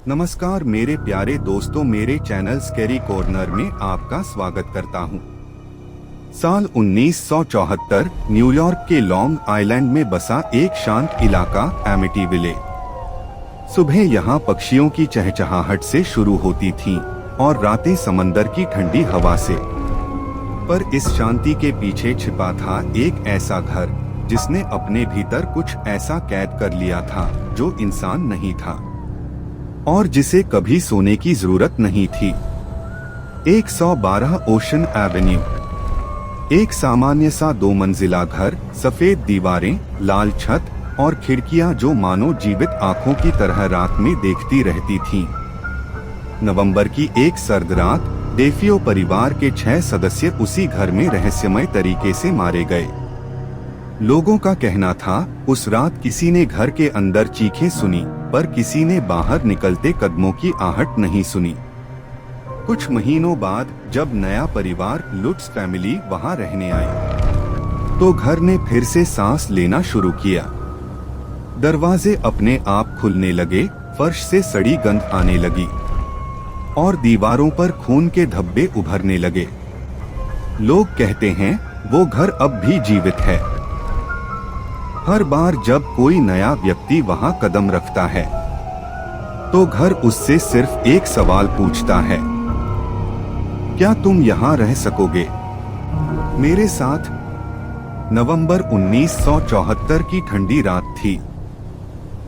नमस्कार मेरे प्यारे दोस्तों, मेरे चैनल स्कैरी कॉर्नर में आपका स्वागत करता हूं। साल 1974 न्यूयॉर्क के लॉन्ग आइलैंड में बसा एक शांत इलाका एमिटीविले। सुबह यहां पक्षियों की चहचहाहट से शुरू होती थीं और रातें समंदर की ठंडी हवा से। पर इस शांति के पीछे छिपा था एक ऐसा घर जिसने अपने भीतर कुछ ऐसा कैद कर लिया था जो इंसान नहीं था और जिसे कभी सोने की जरूरत नहीं थी। 112 ओशन एवेन्यू। एक सामान्य सा 2 मंजिला घर, सफेद दीवारें, लाल छत और खिड़कियां जो मानो जीवित आंखों की तरह रात में देखती रहती थीं। नवंबर की एक सर्द रात डेफियो परिवार के 6 सदस्य उसी घर में रहस्यमय तरीके से मारे गए। लोगों का कहना था उस रात किसी ने घर के अंदर चीखें सुनी, पर किसी ने बाहर निकलते कदमों की आहट नहीं सुनी। कुछ महीनों बाद जब नया परिवार लुट्स फैमिली वहां रहने आई, तो घर ने फिर से सांस लेना शुरू किया। दरवाजे अपने आप खुलने लगे, फर्श से सड़ी गंध आने लगी और दीवारों पर खून के धब्बे उभरने लगे। लोग कहते हैं वो घर अब भी जीवित है। हर बार जब कोई नया व्यक्ति वहां कदम रखता है, तो घर उससे सिर्फ एक सवाल पूछता है, क्या तुम यहां रह सकोगे मेरे साथ? नवंबर 1974 की ठंडी रात थी।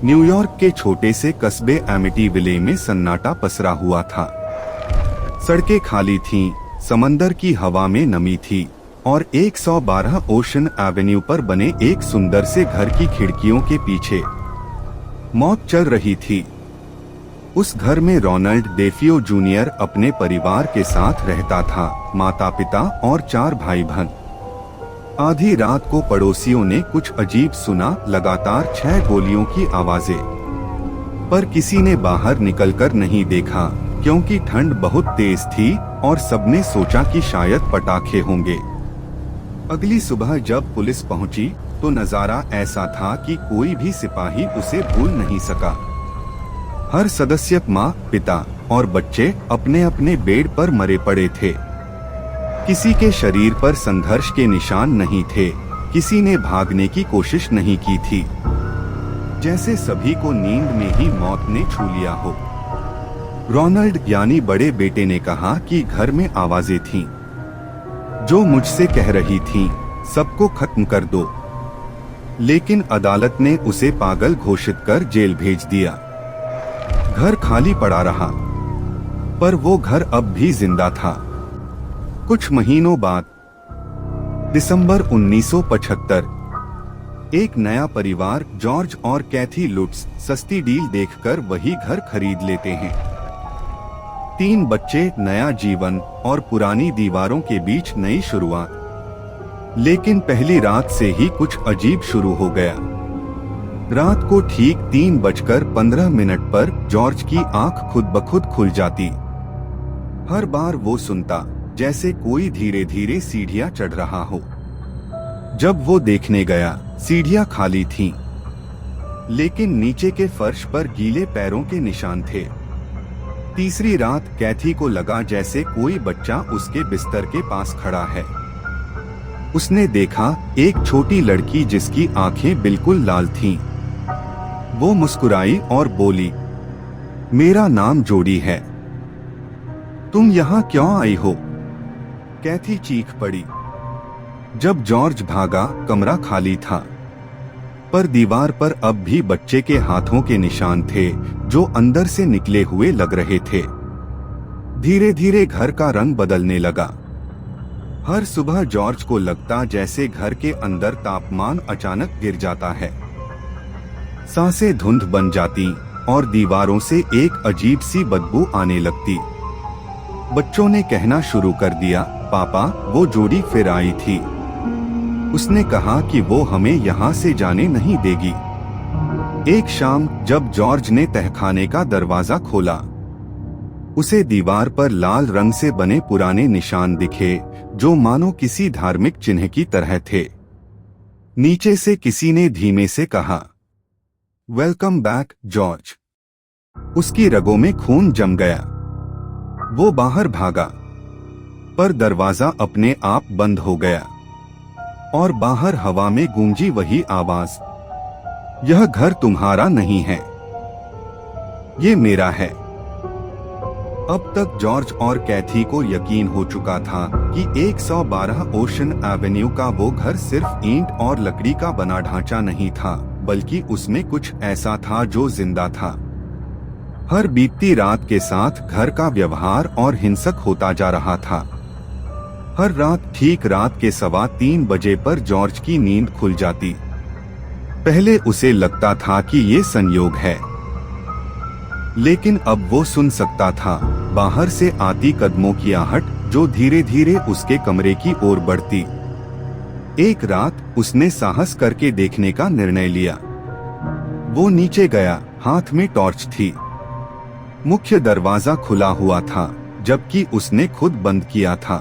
न्यूयॉर्क के छोटे से कस्बे एमिटीविले में सन्नाटा पसरा हुआ था। सड़कें खाली थीं, समंदर की हवा में नमी थी और 112 ओशन एवेन्यू पर बने एक सुंदर से घर की खिड़कियों के पीछे मौत चल रही थी। उस घर में रोनाल्ड डेफियो जूनियर अपने परिवार के साथ रहता था, माता पिता और 4 भाई बहन। आधी रात को पड़ोसियों ने कुछ अजीब सुना, लगातार 6 गोलियों की आवाजें। पर किसी ने बाहर निकलकर नहीं देखा क्योंकि ठंड बहुत तेज थी और सबने सोचा कि शायद पटाखे होंगे। अगली सुबह जब पुलिस पहुंची तो नजारा ऐसा था कि कोई भी सिपाही उसे भूल नहीं सका। हर सदस्य, माँ, पिता और बच्चे अपने अपने बेड पर मरे पड़े थे। किसी के शरीर पर संघर्ष के निशान नहीं थे, किसी ने भागने की कोशिश नहीं की थी। जैसे सभी को नींद में ही मौत ने छू लिया हो। रोनाल्ड यानी बड़े बेटे ने कहा कि घर में आवाजें थीं जो मुझसे कह रही थीं, सबको खत्म कर दो। लेकिन अदालत ने उसे पागल घोषित कर जेल भेज दिया। घर खाली पड़ा रहा, पर वो घर अब भी जिंदा था। कुछ महीनों बाद दिसंबर 1975, एक नया परिवार जॉर्ज और कैथी लुट्स सस्ती डील देखकर वही घर खरीद लेते हैं। 3 बच्चे, नया जीवन और पुरानी दीवारों के बीच नई शुरुआत। लेकिन पहली रात से ही कुछ अजीब शुरू हो गया। रात को ठीक 3:15 पर जॉर्ज की आंख खुद ब खुद खुल जाती। हर बार वो सुनता जैसे कोई धीरे धीरे सीढ़ियां चढ़ रहा हो। जब वो देखने गया, सीढ़ियां खाली थीं, लेकिन नीचे के फर्श पर गीले पैरों के निशान थे। तीसरी रात कैथी को लगा जैसे कोई बच्चा उसके बिस्तर के पास खड़ा है। उसने देखा एक छोटी लड़की जिसकी आंखें बिल्कुल लाल थीं। वो मुस्कुराई और बोली, मेरा नाम जोडी है, तुम यहाँ क्यों आई हो? कैथी चीख पड़ी। जब जॉर्ज भागा, कमरा खाली था, पर दीवार पर अब भी बच्चे के हाथों के निशान थे जो अंदर से निकले हुए लग रहे थे। धीरे धीरे घर का रंग बदलने लगा। हर सुबह जॉर्ज को लगता जैसे घर के अंदर तापमान अचानक गिर जाता है। सांसें धुंध बन जाती और दीवारों से एक अजीब सी बदबू आने लगती। बच्चों ने कहना शुरू कर दिया, पापा, वो जोड़ी फिर आई थी। उसने कहा कि वो हमें यहाँ से जाने नहीं देगी। एक शाम जब जॉर्ज ने तहखाने का दरवाजा खोला, उसे दीवार पर लाल रंग से बने पुराने निशान दिखे जो मानो किसी धार्मिक चिन्ह की तरह थे। नीचे से किसी ने धीमे से कहा, वेलकम बैक जॉर्ज। उसकी रगों में खून जम गया। वो बाहर भागा, पर दरवाजा अपने आप बंद हो गया और बाहर हवा में गूंजी वही आवाज, यह घर तुम्हारा नहीं है, ये मेरा है। अब तक जॉर्ज और कैथी को यकीन हो चुका था कि 112 ओशन एवेन्यू का वो घर सिर्फ ईंट और लकड़ी का बना ढांचा नहीं था, बल्कि उसमें कुछ ऐसा था जो जिंदा था। हर बीतती रात के साथ घर का व्यवहार और हिंसक होता जा रहा था। हर रात ठीक रात के 3:15 बजे पर जॉर्ज की नींद खुल जाती। पहले उसे लगता था कि ये संयोग है, लेकिन अब वो सुन सकता था बाहर से आती कदमों की आहट जो धीरे धीरे उसके कमरे की ओर बढ़ती। एक रात उसने साहस करके देखने का निर्णय लिया। वो नीचे गया, हाथ में टॉर्च थी। मुख्य दरवाजा खुला हुआ था, जबकि उसने खुद बंद किया था।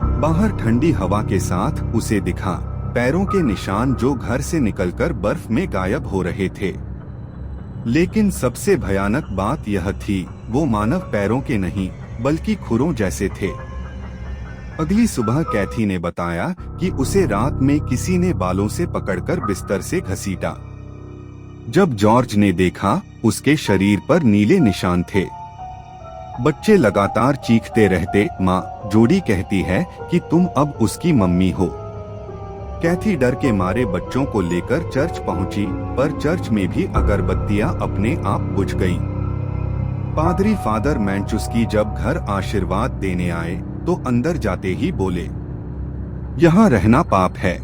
बाहर ठंडी हवा के साथ उसे दिखा पैरों के निशान जो घर से निकलकर बर्फ में गायब हो रहे थे। लेकिन सबसे भयानक बात यह थी, वो मानव पैरों के नहीं बल्कि खुरों जैसे थे। अगली सुबह कैथी ने बताया कि उसे रात में किसी ने बालों से पकड़कर बिस्तर से घसीटा। जब जॉर्ज ने देखा, उसके शरीर पर नीले निशान थे। बच्चे लगातार चीखते रहते, माँ, जोडी कहती है कि तुम अब उसकी मम्मी हो। कैथी डर के मारे बच्चों को लेकर चर्च पहुंची, पर चर्च में भी अगरबत्तियां अपने आप बुझ गईं। पादरी फादर मैनचुस्की जब घर आशीर्वाद देने आए तो अंदर जाते ही बोले, यहाँ रहना पाप है।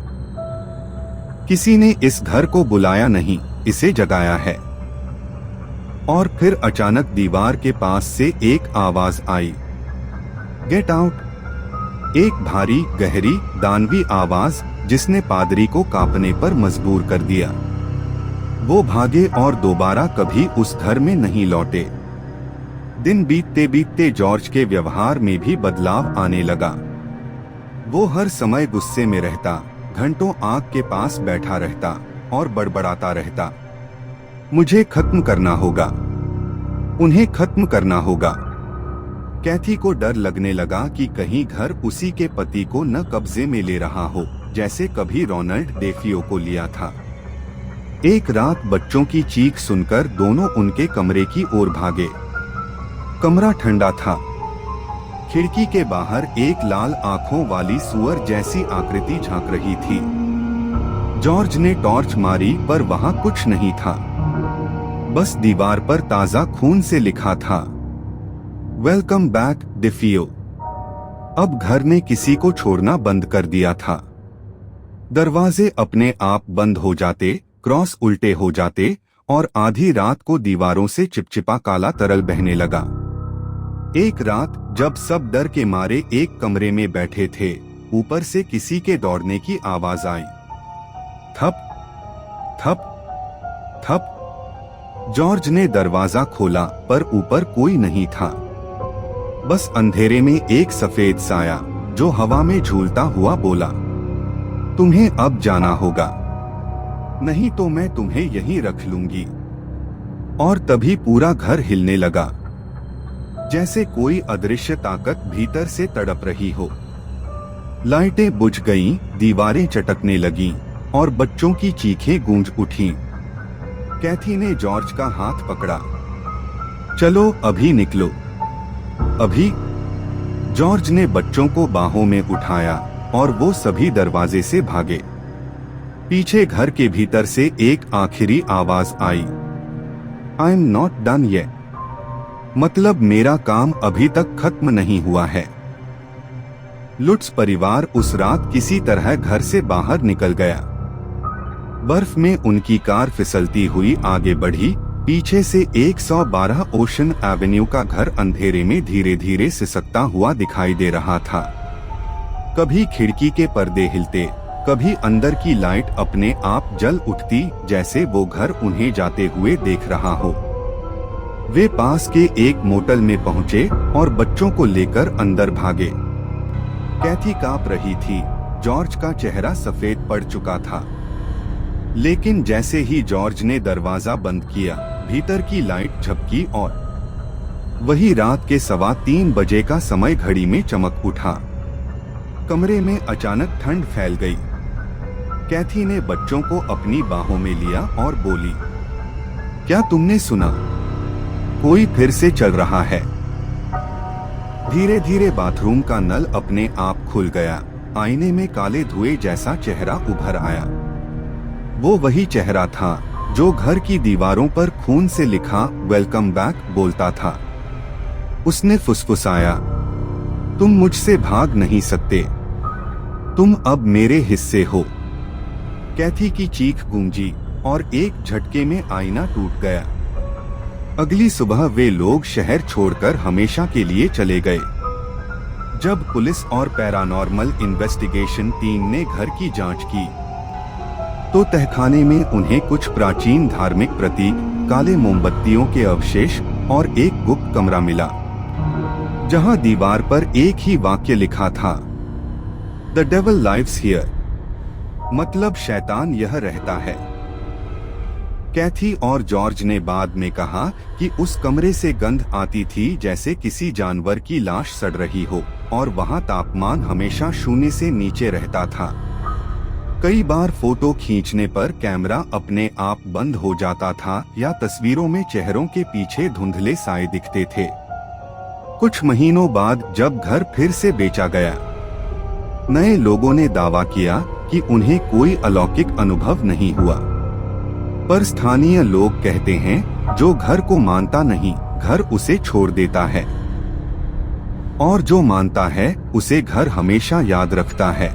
किसी ने इस घर को बुलाया नहीं, इसे जगाया है। और फिर अचानक दीवार के पास से एक आवाज आई, गेट आउट। एक भारी, गहरी, दानवी आवाज जिसने पादरी को कांपने पर मजबूर कर दिया। वो भागे और दोबारा कभी उस घर में नहीं लौटे। दिन बीतते बीतते जॉर्ज के व्यवहार में भी बदलाव आने लगा। वो हर समय गुस्से में रहता, घंटों आग के पास बैठा रहता और बड़बड़ाता रहता, मुझे खत्म करना होगा, उन्हें खत्म करना होगा। कैथी को डर लगने लगा कि कहीं घर उसी के पति को न कब्जे में ले रहा हो, जैसे कभी रोनाल्ड डेफियो को लिया था। एक रात बच्चों की चीख सुनकर दोनों उनके कमरे की ओर भागे। कमरा ठंडा था। खिड़की के बाहर एक लाल आंखों वाली सुअर जैसी आकृति झांक रही थी। जॉर्ज ने टॉर्च मारी, पर वहां कुछ नहीं था। बस दीवार पर ताजा खून से लिखा था, वेलकम बैक डेफियो। अब घर ने किसी को छोड़ना बंद कर दिया था। दरवाजे अपने आप बंद हो जाते, क्रॉस उल्टे हो जाते और आधी रात को दीवारों से चिपचिपा काला तरल बहने लगा। एक रात जब सब डर के मारे एक कमरे में बैठे थे, ऊपर से किसी के दौड़ने की आवाज आई। थप थप थप। जॉर्ज ने दरवाजा खोला, पर ऊपर कोई नहीं था। बस अंधेरे में एक सफेद साया जो हवा में झूलता हुआ बोला, तुम्हें अब जाना होगा, नहीं तो मैं तुम्हें यहीं रख लूंगी। और तभी पूरा घर हिलने लगा, जैसे कोई अदृश्य ताकत भीतर से तड़प रही हो। लाइटें बुझ गईं, दीवारें चटकने लगीं और बच्चों की चीखें गूंज उठीं। कैथी ने जॉर्ज का हाथ पकड़ा, चलो अभी निकलो, अभी। जॉर्ज ने बच्चों को बाहों में उठाया और वो सभी दरवाजे से भागे। पीछे घर के भीतर से एक आखिरी आवाज आई, I am not done yet. मतलब मेरा काम अभी तक खत्म नहीं हुआ है। लुट्स परिवार उस रात किसी तरह घर से बाहर निकल गया। बर्फ में उनकी कार फिसलती हुई आगे बढ़ी। पीछे से 112 ओशन एवेन्यू का घर अंधेरे में धीरे धीरे सिसकता हुआ दिखाई दे रहा था। कभी खिड़की के पर्दे हिलते, कभी अंदर की लाइट अपने आप जल उठती, जैसे वो घर उन्हें जाते हुए देख रहा हो। वे पास के एक मोटल में पहुंचे और बच्चों को लेकर अंदर भागे। कैथी कांप रही थी, जॉर्ज का चेहरा सफेद पड़ चुका था। लेकिन जैसे ही जॉर्ज ने दरवाजा बंद किया, भीतर की लाइट झपकी और वही रात के 3:15 बजे का समय घड़ी में चमक उठा। कमरे में अचानक ठंड फैल गई। कैथी ने बच्चों को अपनी बाहों में लिया और बोली, क्या तुमने सुना? कोई फिर से चल रहा है। धीरे धीरे बाथरूम का नल अपने आप खुल गया। आईने में काले धुएं जैसा चेहरा उभर आया। वो वही चेहरा था जो घर की दीवारों पर खून से लिखा वेलकम बैक बोलता था। उसने फुसफुसाया, तुम मुझसे भाग नहीं सकते, तुम अब मेरे हिस्से हो। कैथी की चीख गूंजी और एक झटके में आईना टूट गया। अगली सुबह वे लोग शहर छोड़कर हमेशा के लिए चले गए। जब पुलिस और पैरानॉर्मल इन्वेस्टिगेशन टीम ने घर की जांच की तो तहखाने में उन्हें कुछ प्राचीन धार्मिक प्रतीक, काले मोमबत्तियों के अवशेष और एक गुप्त कमरा मिला जहां दीवार पर एक ही वाक्य लिखा था, द डेविल लाइव्स हियर, मतलब शैतान यह रहता है। कैथी और जॉर्ज ने बाद में कहा कि उस कमरे से गंध आती थी जैसे किसी जानवर की लाश सड़ रही हो और वहां तापमान हमेशा 0 से नीचे रहता था। कई बार फोटो खींचने पर कैमरा अपने आप बंद हो जाता था या तस्वीरों में चेहरों के पीछे धुंधले साए दिखते थे। कुछ महीनों बाद जब घर फिर से बेचा गया, नए लोगों ने दावा किया कि उन्हें कोई अलौकिक अनुभव नहीं हुआ। पर स्थानीय लोग कहते हैं, जो घर को मानता नहीं, घर उसे छोड़ देता है, और जो मानता है उसे घर हमेशा याद रखता है।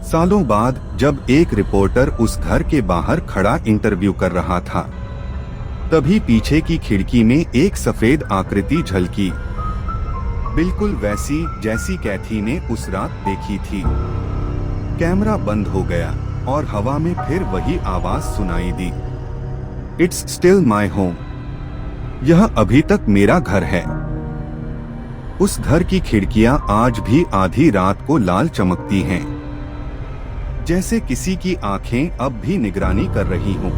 सालों बाद जब एक रिपोर्टर उस घर के बाहर खड़ा इंटरव्यू कर रहा था, तभी पीछे की खिड़की में एक सफेद आकृति झलकी, बिल्कुल वैसी जैसी कैथी ने उस रात देखी थी। कैमरा बंद हो गया और हवा में फिर वही आवाज सुनाई दी, इट्स स्टिल माई होम, यह अभी तक मेरा घर है। उस घर की खिड़कियां आज भी आधी रात को लाल चमकती हैं, जैसे किसी की आंखें अब भी निगरानी कर रही हों।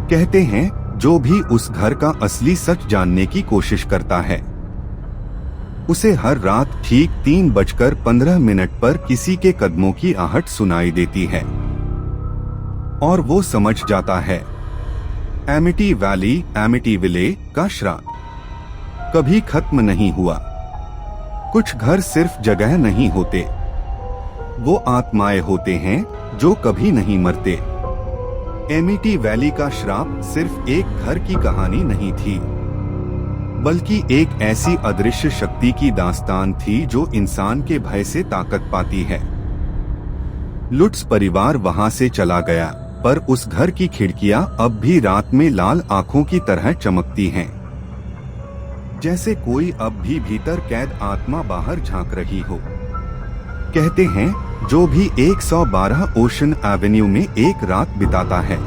कहते हैं, जो भी उस घर का असली सच जानने की कोशिश करता है, उसे हर रात ठीक 3:15 पर किसी के कदमों की आहट सुनाई देती है और वो समझ जाता है, एमिटी वैली, एमिटीविले का श्राप कभी खत्म नहीं हुआ। कुछ घर सिर्फ जगह नहीं होते, वो आत्माएं होते हैं जो कभी नहीं मरते। एमिटी वैली का श्राप सिर्फ एक घर की कहानी नहीं थी, बल्कि एक ऐसी अदृश्य शक्ति की दास्तान थी जो इंसान के भय से ताकत पाती है। लुट्स परिवार वहां से चला गया, पर उस घर की खिड़कियां अब भी रात में लाल आंखों की तरह चमकती हैं, जैसे कोई अब भी भीतर कैद आत्मा बाहर झांक रही हो। कहते हैं, जो भी 112 ओशन एवेन्यू में एक रात बिताता है,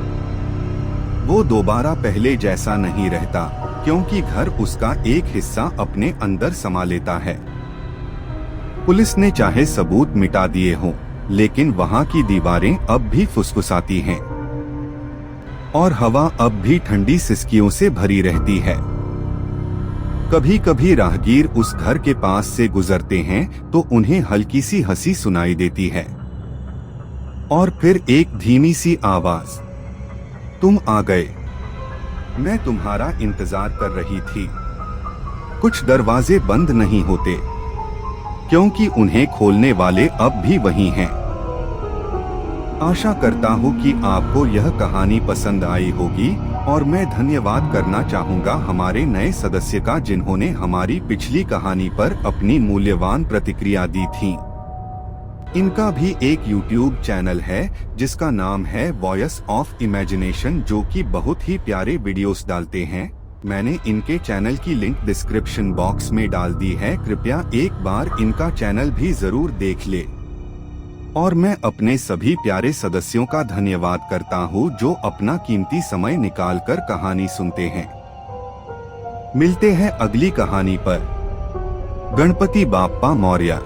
वो दोबारा पहले जैसा नहीं रहता, क्योंकि घर उसका एक हिस्सा अपने अंदर समा लेता है। पुलिस ने चाहे सबूत मिटा दिए हों, लेकिन वहां की दीवारें अब भी फुसफुसाती हैं और हवा अब भी ठंडी सिसकियों से भरी रहती है। कभी कभी राहगीर उस घर के पास से गुजरते हैं तो उन्हें हल्की सी हंसी सुनाई देती है और फिर एक धीमी सी आवाज, तुम आ गए, मैं तुम्हारा इंतजार कर रही थी। कुछ दरवाजे बंद नहीं होते, क्योंकि उन्हें खोलने वाले अब भी वही हैं। आशा करता हूँ कि आपको यह कहानी पसंद आई होगी और मैं धन्यवाद करना चाहूँगा हमारे नए सदस्य का, जिन्होंने हमारी पिछली कहानी पर अपनी मूल्यवान प्रतिक्रिया दी थी। इनका भी एक YouTube चैनल है जिसका नाम है वॉइस ऑफ इमेजिनेशन, जो कि बहुत ही प्यारे वीडियोस डालते हैं। मैंने इनके चैनल की लिंक डिस्क्रिप्शन बॉक्स में डाल दी है, कृपया एक बार इनका चैनल भी जरूर देख ले। और मैं अपने सभी प्यारे सदस्यों का धन्यवाद करता हूँ जो अपना कीमती समय निकालकर कहानी सुनते हैं। मिलते हैं अगली कहानी पर। गणपति बाप्पा मौर्य।